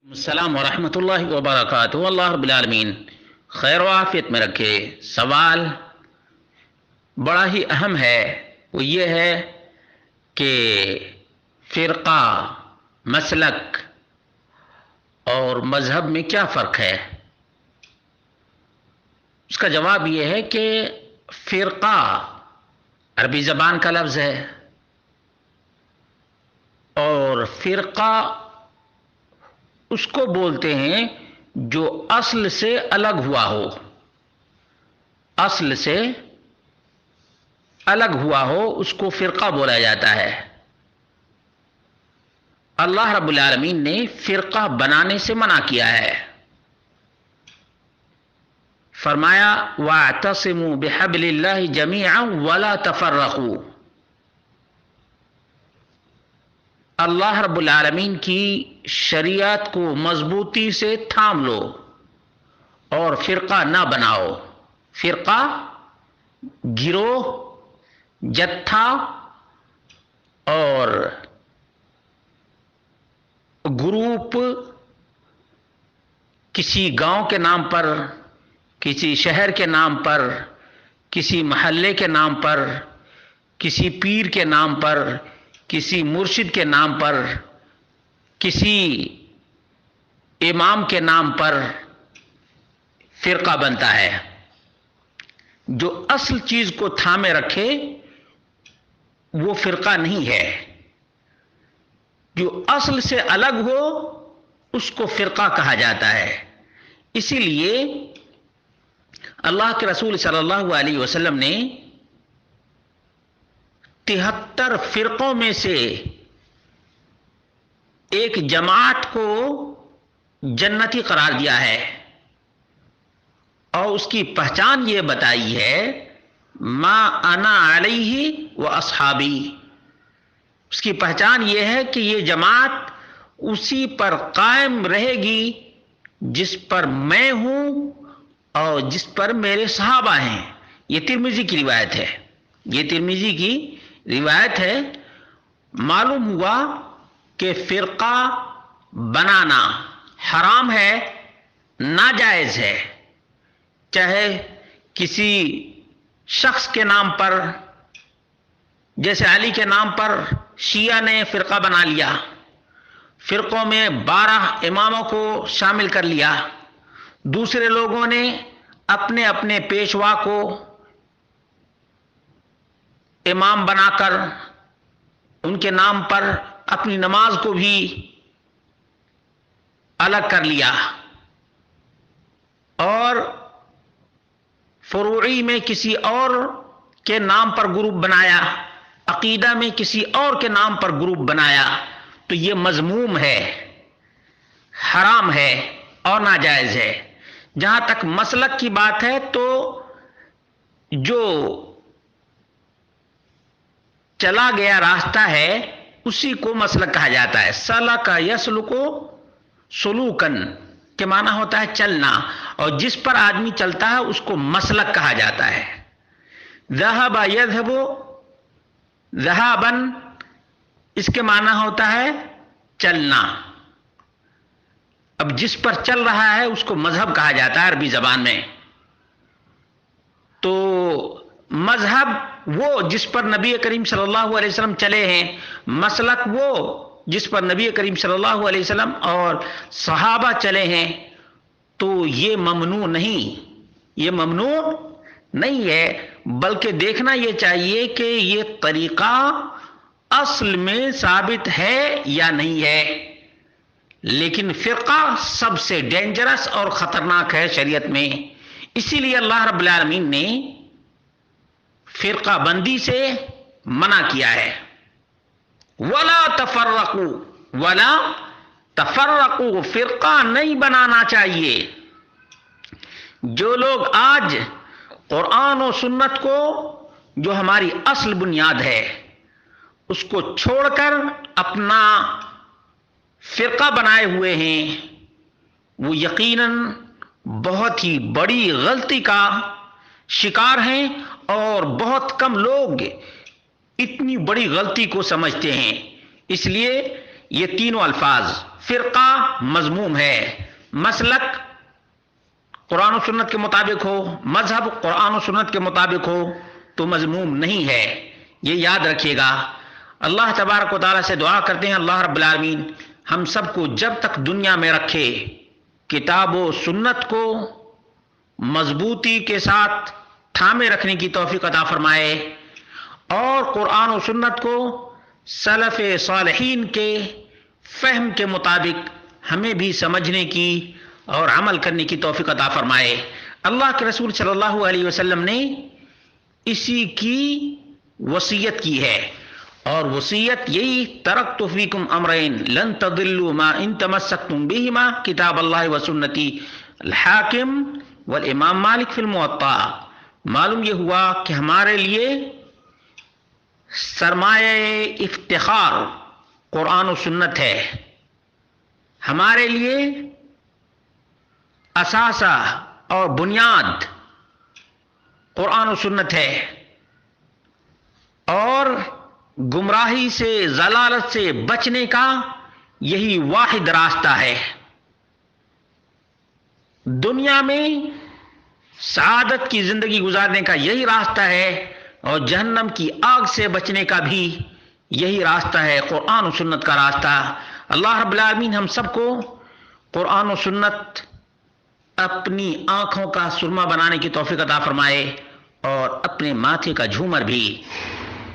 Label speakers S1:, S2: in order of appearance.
S1: السلام ورحمۃ اللہ وبرکاتہ۔ اللہ رب العالمین خیر و عافیت میں رکھے۔ سوال بڑا ہی اہم ہے، وہ یہ ہے کہ فرقہ، مسلک اور مذہب میں کیا فرق ہے؟ اس کا جواب یہ ہے کہ فرقہ عربی زبان کا لفظ ہے، اور فرقہ اس کو بولتے ہیں جو اصل سے الگ ہوا ہو، اصل سے الگ ہوا ہو اس کو فرقہ بولا جاتا ہے۔ اللہ رب العالمین نے فرقہ بنانے سے منع کیا ہے، فرمایا وَاعْتَصِمُوا بِحَبْلِ اللَّهِ جَمِيعًا وَلَا تَفَرَّقُوا۔ اللہ رب العالمین کی شریعت کو مضبوطی سے تھام لو اور فرقہ نہ بناؤ۔ فرقہ گروہ، جتھا اور گروپ کسی گاؤں کے نام پر، کسی شہر کے نام پر، کسی محلے کے نام پر، کسی پیر کے نام پر، کسی مرشد کے نام پر، کسی امام کے نام پر فرقہ بنتا ہے۔ جو اصل چیز کو تھامے رکھے وہ فرقہ نہیں ہے، جو اصل سے الگ ہو اس کو فرقہ کہا جاتا ہے۔ اسی لیے اللہ کے رسول صلی اللہ علیہ وسلم نے 73 فرقوں میں سے ایک جماعت کو جنتی قرار دیا ہے، اور اس کی پہچان یہ بتائی ہے ما انا علیہ و اصحابی۔ اس کی پہچان یہ ہے کہ یہ جماعت اسی پر قائم رہے گی جس پر میں ہوں اور جس پر میرے صحابہ ہیں۔ یہ ترمذی کی روایت ہے، یہ ترمذی کی روایت ہے۔ معلوم ہوا کہ فرقہ بنانا حرام ہے، ناجائز ہے، چاہے کسی شخص کے نام پر، جیسے علی کے نام پر شیعہ نے فرقہ بنا لیا، فرقوں میں 12 اماموں کو شامل کر لیا، دوسرے لوگوں نے اپنے اپنے پیشوا کو امام بنا کر ان کے نام پر اپنی نماز کو بھی الگ کر لیا، اور فروعی میں کسی اور کے نام پر گروپ بنایا، عقیدہ میں کسی اور کے نام پر گروپ بنایا، تو یہ مذموم ہے، حرام ہے اور ناجائز ہے۔ جہاں تک مسلک کی بات ہے تو جو چلا گیا راستہ ہے اسی کو مسلک کہا جاتا ہے۔ سلک یسلک سلوکن کے معنی ہوتا ہے چلنا، اور جس پر آدمی چلتا ہے اس کو مسلک کہا جاتا ہے۔ ذہب یذہب ذہابا، اس کے معنی ہوتا ہے چلنا۔ اب جس پر چل رہا ہے اس کو مذہب کہا جاتا ہے عربی زبان میں۔ تو مذہب وہ جس پر نبی کریم صلی اللہ علیہ وسلم چلے ہیں، مسلک وہ جس پر نبی کریم صلی اللہ علیہ وسلم اور صحابہ چلے ہیں، تو یہ ممنوع نہیں، یہ ممنوع نہیں ہے، بلکہ دیکھنا یہ چاہیے کہ یہ طریقہ اصل میں ثابت ہے یا نہیں ہے۔ لیکن فرقہ سب سے ڈینجرس اور خطرناک ہے شریعت میں، اسی لیے اللہ رب العالمین نے فرقہ بندی سے منع کیا ہے۔ وَلَا تَفَرَّقُوا، وَلَا تَفَرَّقُوا، فرقہ نہیں بنانا چاہیے۔ جو لوگ آج قرآن و سنت کو، جو ہماری اصل بنیاد ہے، اس کو چھوڑ کر اپنا فرقہ بنائے ہوئے ہیں، وہ یقیناً بہت ہی بڑی غلطی کا شکار ہیں، اور بہت کم لوگ اتنی بڑی غلطی کو سمجھتے ہیں۔ اس لیے یہ تینوں الفاظ فرقہ مذموم ہے، مسلک قرآن و سنت کے مطابق ہو، مذہب قرآن و سنت کے مطابق ہو تو مذموم نہیں ہے، یہ یاد رکھیے گا۔ اللہ تبارک و تعالیٰ سے دعا کرتے ہیں اللہ رب العالمین ہم سب کو جب تک دنیا میں رکھے کتاب و سنت کو مضبوطی کے ساتھ تھامے رکھنے کی توفیق عطا فرمائے، اور قرآن و سنت کو سلف صالحین کے فہم کے مطابق ہمیں بھی سمجھنے کی اور عمل کرنے کی توفیق عطا فرمائے۔ اللہ کے رسول صلی اللہ علیہ وسلم نے اسی کی وصیت کی ہے، اور وصیت یہی ترکت فیکم امرین لن تضلوا ما ان تمسکتم بہما کتاب اللہ و سنتی الحاکم والامام مالک فی الموطا۔ معلوم یہ ہوا کہ ہمارے لیے سرمایہ افتخار قرآن و سنت ہے، ہمارے لیے اثاثہ اور بنیاد قرآن و سنت ہے، اور گمراہی سے ضلالت سے بچنے کا یہی واحد راستہ ہے۔ دنیا میں سعادت کی زندگی گزارنے کا یہی راستہ ہے، اور جہنم کی آگ سے بچنے کا بھی یہی راستہ ہے، قرآن و سنت کا راستہ۔ اللہ رب العالمین ہم سب کو قرآن و سنت اپنی آنکھوں کا سرما بنانے کی توفیق عطا فرمائے، اور اپنے ماتھے کا جھومر بھی۔